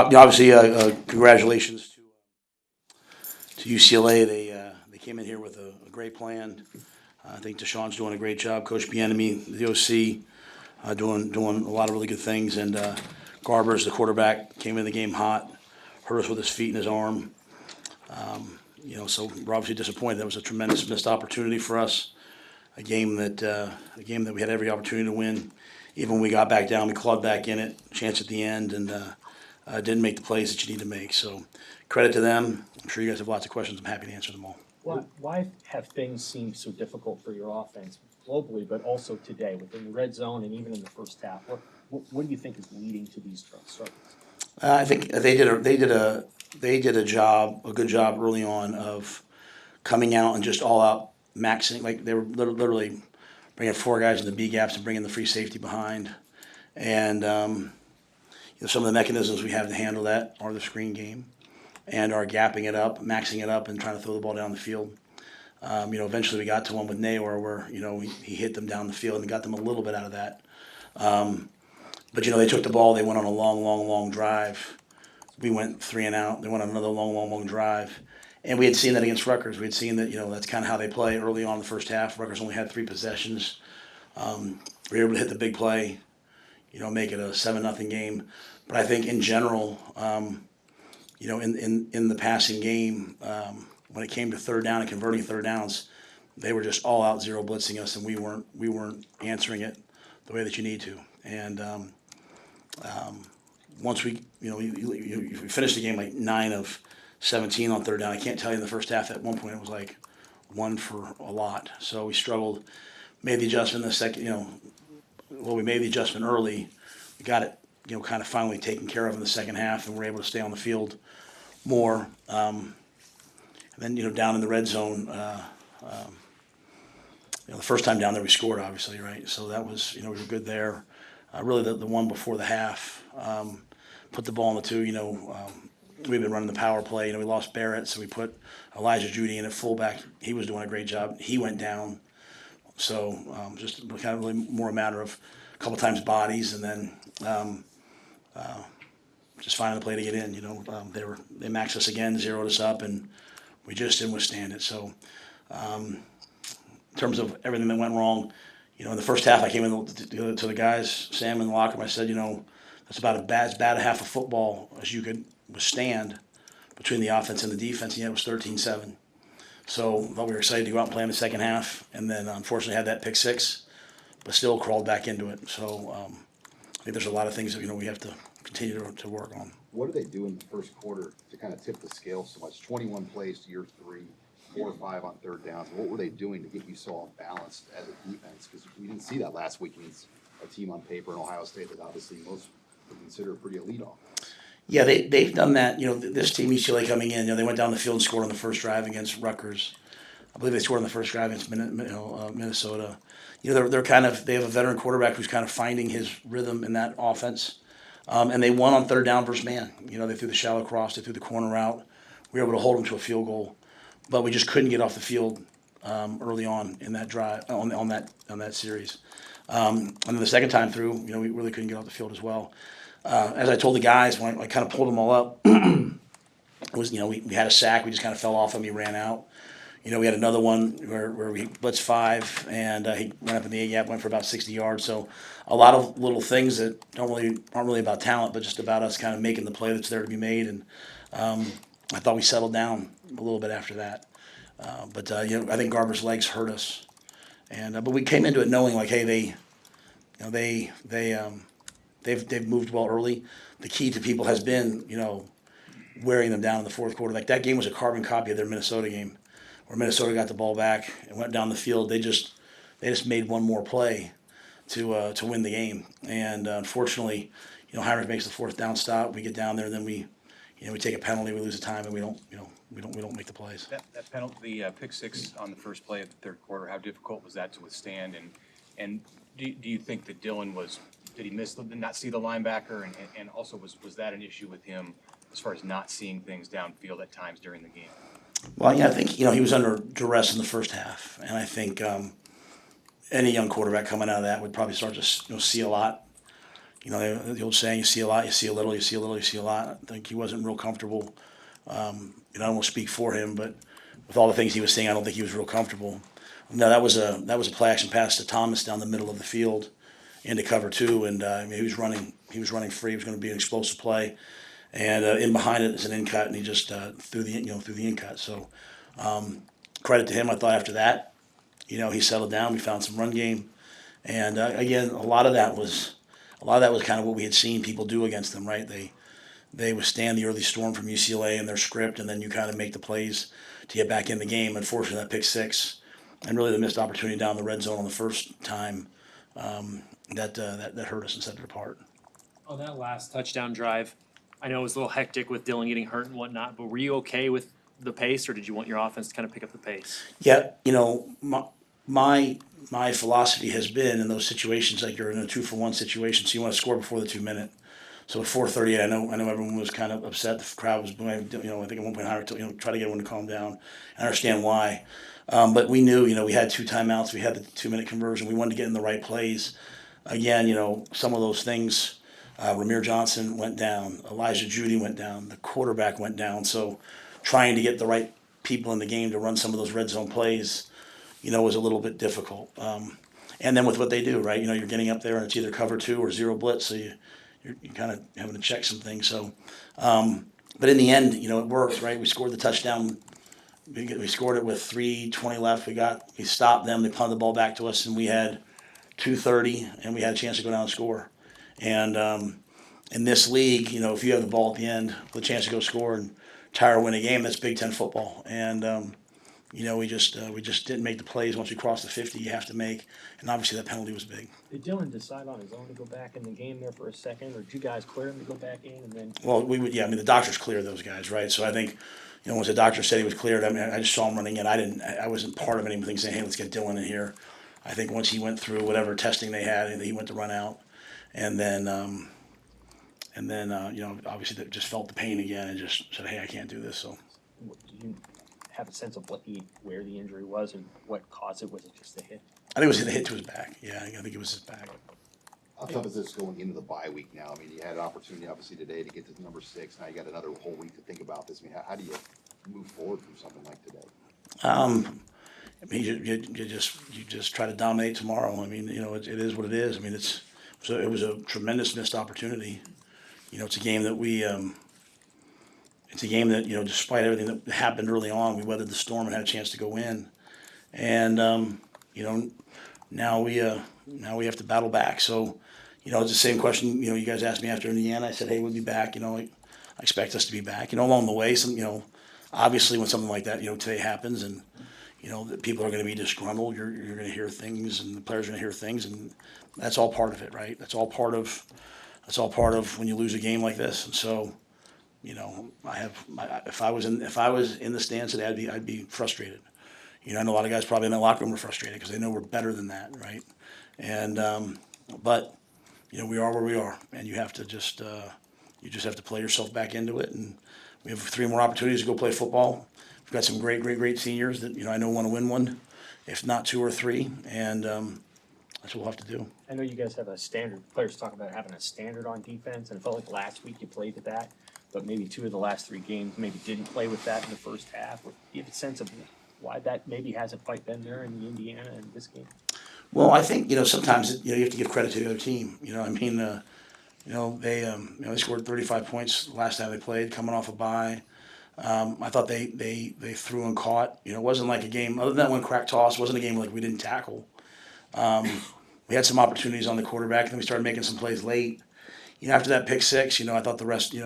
Obviously, congratulations to UCLA. They came in here with a great plan. I think Deshaun's doing a great job. Coach Bieniemy, the OC, doing a lot of really good things. And Garbers, the quarterback, came in the game hot, hurt us with his feet and his arm. So we're obviously disappointed. That was a tremendous missed opportunity for us. A game that we had every opportunity to win. Even when we got back down, we clawed back in it. Chance at the end, and didn't make the plays that you need to make. So credit to them. I'm sure you guys have lots of questions. I'm happy to answer them all. Why have things seemed so difficult for your offense globally, but also today within the red zone and even in the first half? What do you think is leading to these struggles? I think they did a good job early on of coming out and just all out maxing. Like they were literally bringing four guys in the B gaps and bringing the free safety behind. And some of the mechanisms we have to handle that are the screen game and are gapping it up, maxing it up, and trying to throw the ball down the field. Eventually we got to one with Nayor where he hit them down the field and got them a little bit out of that. But they took the ball. They went on a long drive. We went 3 and out. They went on another long drive. And we had seen that against Rutgers. We had seen that, that's kind of how they play early on in the first half. Rutgers only had 3 possessions. We were able to hit the big play, make it a 7-0 game. But I think in general, in the passing game, when it came to third down and converting third downs, they were just all out zero blitzing us, and we weren't answering it the way that you need to. And once we finished the game like 9 of 17 on third down. I can't tell you in the first half. At one point, it was like 1 for a lot. So we struggled. Made the adjustment in the second. We made the adjustment early. We got it, kind of finally taken care of in the second half, and we're able to stay on the field more. And then, down in the red zone, the first time down there we scored, obviously, right? So that was, we were good there. Really, the one before the half, put the ball in the 2. We've been running the power play. We lost Barrett, so we put Elijah Judy in at fullback. He was doing a great job. He went down. So just kind of really more a matter of a couple times bodies, and then just finding the play to get in. They maxed us again, zeroed us up, and we just didn't withstand it. So in terms of everything that went wrong, in the first half, I came in to the guys, Sam in the locker room. I said, that's about as bad a half of football as you could withstand between the offense and the defense. And yet it was 13-7. So I thought we were excited to go out and play in the second half, and then unfortunately had that pick six, but still crawled back into it. So I think there's a lot of things that we have to continue to work on. What do they do in the first quarter to kind of tip the scale so much? 21 plays to your 3, 4 or 5 on third downs. What were they doing to get you so unbalanced as a defense? Because we didn't see that last week against a team on paper in Ohio State that obviously most would consider a pretty elite offense. Yeah, they've done that. This team, UCLA, coming in, they went down the field and scored on the first drive against Rutgers. I believe they scored on the first drive against Minnesota. They have a veteran quarterback who's kind of finding his rhythm in that offense. And they won on third down versus man. They threw the shallow cross, they threw the corner route. We were able to hold them to a field goal, but we just couldn't get off the field early on in that drive on that series. And then the second time through, we really couldn't get off the field as well. As I told the guys when I kind of pulled them all up, it was we had a sack. We just kind of fell off him. He ran out. We had another one where we blitzed 5, and he went up in the 8 gap, went for about 60 yards. So a lot of little things that aren't really about talent, but just about us kind of making the play that's there to be made. And I thought we settled down a little bit after that. But I think Garber's legs hurt us, and but we came into it knowing like, hey, they've moved well early. The key to people has been wearing them down in the fourth quarter. Like that game was a carbon copy of their Minnesota game, where Minnesota got the ball back and went down the field. They just made one more play to win the game. And unfortunately, Heinrich makes the fourth down stop. We get down there, and then we take a penalty, we lose the time, and we don't make the plays. That penalty, the pick six on the first play of the third quarter, how difficult was that to withstand? And do you think that Dylan did he not see the linebacker, and also was that an issue with him as far as not seeing things downfield at times during the game? Well, I think he was under duress in the first half, and I think any young quarterback coming out of that would probably start to see a lot. You know, the old saying, you see a lot, you see a little, you see a little, you see a lot. I think he wasn't real comfortable. I don't want to speak for him, but with all the things he was saying, I don't think he was real comfortable. No, that was a play action pass to Thomas down the middle of the field into cover two, and I mean, he was running free. It was going to be an explosive play, and in behind it is an in cut, and he just threw the in cut. So credit to him. I thought after that, he settled down. We found some run game, and again, a lot of that was kind of what we had seen people do against them, right? They withstand the early storm from UCLA and their script, and then you kind of make the plays to get back in the game. Unfortunately, that pick six, and really the missed opportunity down the red zone on the first time, that hurt us and set it apart. On that last touchdown drive, I know it was a little hectic with Dylan getting hurt and whatnot, but were you okay with the pace, or did you want your offense to kind of pick up the pace? Yeah, my philosophy has been in those situations, like you're in a 2-for-1 situation, so you want to score before the 2 minute. So at 4:38, I know everyone was kind of upset. The crowd was, I think at one point higher, try to get everyone to calm down. I understand why, but we knew, we had 2 timeouts, we had the 2-minute conversion, we wanted to get in the right plays. Again, some of those things. Ramir Johnson went down, Elijah Judy went down, the quarterback went down. So trying to get the right people in the game to run some of those red zone plays, was a little bit difficult. And then with what they do, right? You're getting up there and it's either cover 2 or zero blitz, so you're kind of having to check some things. So, but in the end, it worked, right? We scored the touchdown. We scored it with 3:20 left. We stopped them. They punted the ball back to us, and we had 2:30, and we had a chance to go down and score. And in this league, if you have the ball at the end with a chance to go score and tie or win a game, that's Big Ten football. And we just didn't make the plays once we crossed the 50. You have to make, and obviously that penalty was big. Did Dylan decide on his own to go back in the game there for a second, or did you guys clear him to go back in and then? Well, the doctors cleared those guys, right? So I think, once the doctor said he was cleared, I just saw him running in. I wasn't part of anything saying, hey, let's get Dylan in here. I think once he went through whatever testing they had, he went to run out, and then obviously they just felt the pain again and just said, hey, I can't do this. So. Do you have a sense of where the injury was and what caused it? Was it just a hit? I think it was the hit to his back. Yeah, I think it was his back. How tough is this going into the bye week now? I mean, you had an opportunity obviously today to get to number 6. Now you got another whole week to think about this. I mean, how do you move forward from something like today? You just try to dominate tomorrow. I mean, it is what it is. I mean, it was a tremendous missed opportunity. It's a game that despite everything that happened early on, we weathered the storm and had a chance to go in. And now we have to battle back. So, it's the same question. You guys asked me after Indiana. I said, hey, we'll be back. I expect us to be back. Along the way, obviously when something like that, today happens, and that people are going to be disgruntled. You're going to hear things, and the players are going to hear things, and that's all part of it, right? That's all part of when you lose a game like this. And so, if I was in the stands today, I'd be frustrated. I know a lot of guys probably in that locker room are frustrated because they know we're better than that, right? And but we are where we are, and you have to just have to play yourself back into it. And we have 3 more opportunities to go play football. We've got some great seniors that I know want to win one, if not 2 or 3, and that's what we'll have to do. I know you guys have a standard. Players talk about having a standard on defense, and it felt like last week you played to that, but maybe 2 of the last 3 games maybe didn't play with that in the first half. Do you have a sense of why that maybe hasn't quite been there in the Indiana and this game? Well, I think sometimes you have to give credit to the other team. They scored 35 points last time they played, coming off a bye. I thought they threw and caught. It wasn't like a game other than that one crack toss. It wasn't a game like we didn't tackle. We had some opportunities on the quarterback, and then we started making some plays late. After that pick six, I thought the rest, we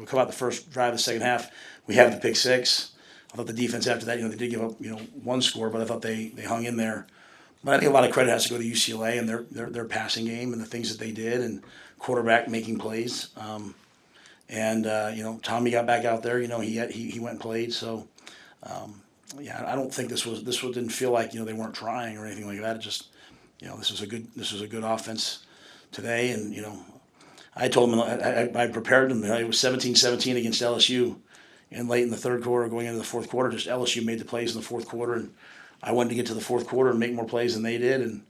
come out the first drive of the second half, we have the pick six. I thought the defense after that, they did give up, 1 score, but I thought they hung in there. But I think a lot of credit has to go to UCLA and their passing game and the things that they did, and quarterback making plays. Tommy got back out there. He went and played. So, I don't think this didn't feel like they weren't trying or anything like that. It just, this was a good offense today, and I told them I prepared them. It was 17-17 against LSU, and late in the third quarter, going into the fourth quarter, just LSU made the plays in the fourth quarter, and I wanted to get to the fourth quarter and make more plays than they did, and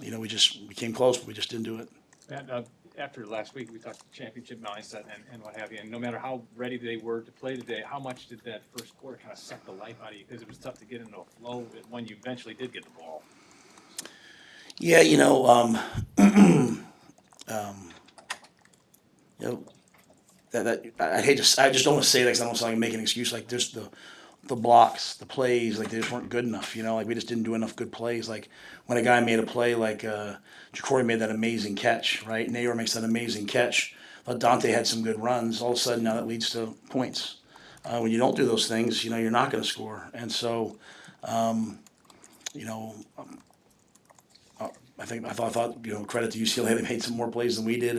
we came close, but we just didn't do it. Matt, after last week, we talked championship mindset and what have you, and no matter how ready they were to play today, how much did that first quarter kind of suck the life out of you? Because it was tough to get into a flow when you eventually did get the ball. Yeah, you know, that I hate to, I just don't want to say that because I don't sound like making an excuse. Like there's the blocks, the plays, like they just weren't good enough. Like we just didn't do enough good plays. Like when a guy made a play, like Jacory made that amazing catch, right? Nayor makes that amazing catch. But Dante had some good runs. All of a sudden, now that leads to points. When you don't do those things, you're not going to score. And so, you know, I thought credit to UCLA, they made some more plays than we did,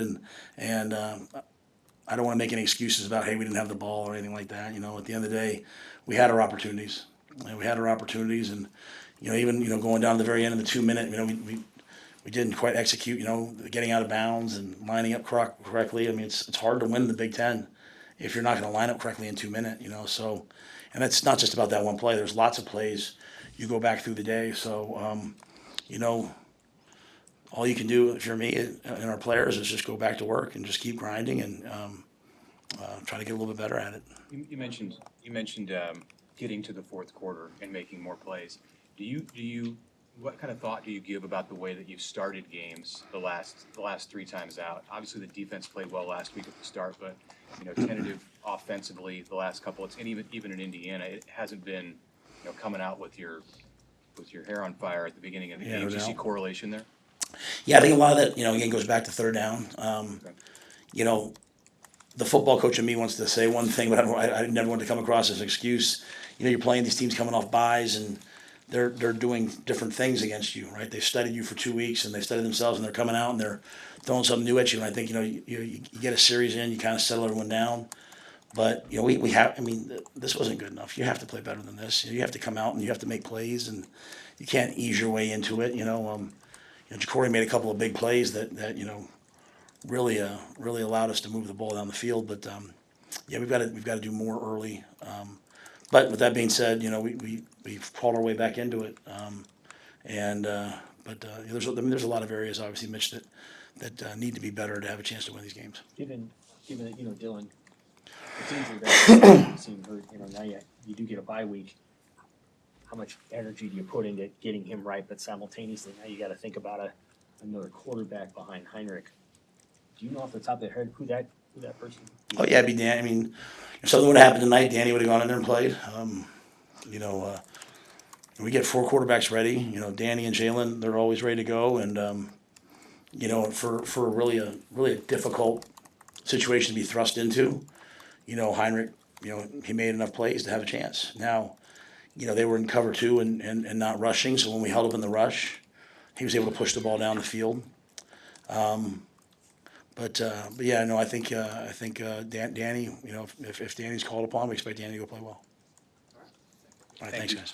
and I don't want to make any excuses about hey we didn't have the ball or anything like that. At the end of the day, we had our opportunities, and even going down to the very end of the 2 minute, we didn't quite execute. Getting out of bounds and lining up correctly. I mean, it's hard to win the Big Ten if you're not going to line up correctly in 2 minutes. So, and that's not just about that one play. There's lots of plays. You go back through the day, so all you can do if you're me and our players is just go back to work and just keep grinding and try to get a little bit better at it. You mentioned getting to the fourth quarter and making more plays. Do you what kind of thought do you give about the way that you've started games the last 3 times out? Obviously, the defense played well last week at the start, but tentative offensively the last couple. And even in Indiana, it hasn't been coming out with your hair on fire at the beginning of the Yeah, game. no Do you see doubt. correlation there? Yeah, I think a lot of that, again, goes back to third down. The football coach in me wants to say one thing, but I never want to come across as an excuse. You're playing these teams coming off byes, and they're doing different things against you, right? They've studied you for 2 weeks, and they studied themselves, and they're coming out and they're throwing something new at you. And I think you get a series in, you kind of settle everyone down. But we have. I mean, this wasn't good enough. You have to play better than this. You have to come out and you have to make plays, and you can't ease your way into it. Jacory made a couple of big plays that really allowed us to move the ball down the field. But yeah, we've got to do more early. But with that being said, we've crawled our way back into it. There's a lot of areas, obviously, Mitch, that need to be better to have a chance to win these games. Given that, Dylan, it's easy that seem hurt, now you do get a bye week. How much energy do you put into getting him right? But simultaneously, now you got to think about another quarterback behind Heinrich. Do you know off the top of your head who that person? Oh yeah, it'd be Dan. I mean, if something would have happened tonight, Danny would have gone in there and played. We get 4 quarterbacks ready. Danny and Jalen, they're always ready to go. And for really a difficult situation to be thrust into, Heinrich, he made enough plays to have a chance. Now, they were in cover 2 and not rushing. So when we held up in the rush, he was able to push the ball down the field. But yeah, no, I think Danny, if Danny's called upon, we expect Danny to go play well. All right, thanks, guys.